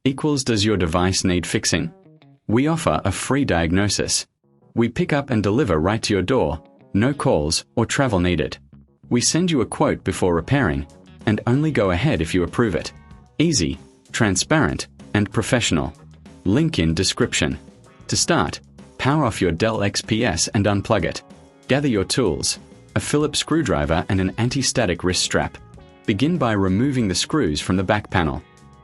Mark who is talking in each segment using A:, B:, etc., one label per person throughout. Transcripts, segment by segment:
A: equals does your device need fixing? We offer a free diagnosis. We pick up and deliver right to your door, no calls or travel needed. We send you a quote before repairing, and only go ahead if you approve it. Easy, transparent, and professional. Link in description. To start, power off your Dell XPS and unplug it. Gather your tools, a Phillips screwdriver and an anti-static wrist strap. Begin by removing the screws from the back panel.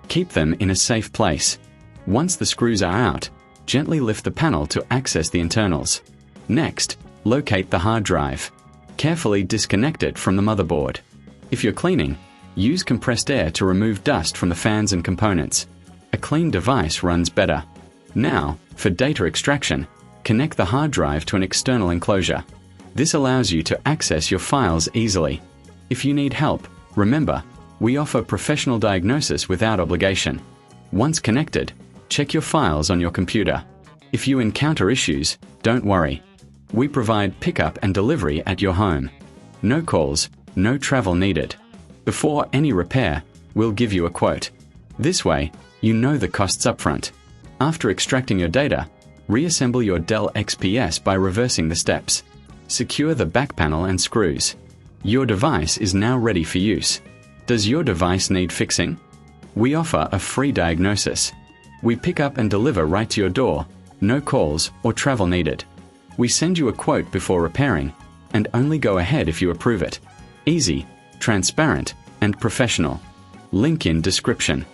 A: Keep them in a safe place. Once the screws are out, gently lift the panel to access the internals. Next, locate the hard drive. Carefully disconnect it from the motherboard. If you're cleaning, use compressed air to remove dust from the fans and components. A clean device runs better. Now, for data extraction, connect the hard drive to an external enclosure. This allows you to access your files easily. If you need help, remember, we offer professional diagnosis without obligation. Once connected, check your files on your computer. If you encounter issues, don't worry. We provide pickup and delivery at your home. No calls, no travel needed. Before any repair, we'll give you a quote. This way, you know the costs upfront. After extracting your data, reassemble your Dell XPS by reversing the steps. Secure the back panel and screws. Your device is now ready for use. Does your device need fixing? We offer a free diagnosis. We pick up and deliver right to your door, no calls or travel needed. We send you a quote before repairing, and only go ahead if you approve it. Easy, transparent, and professional. Link in description.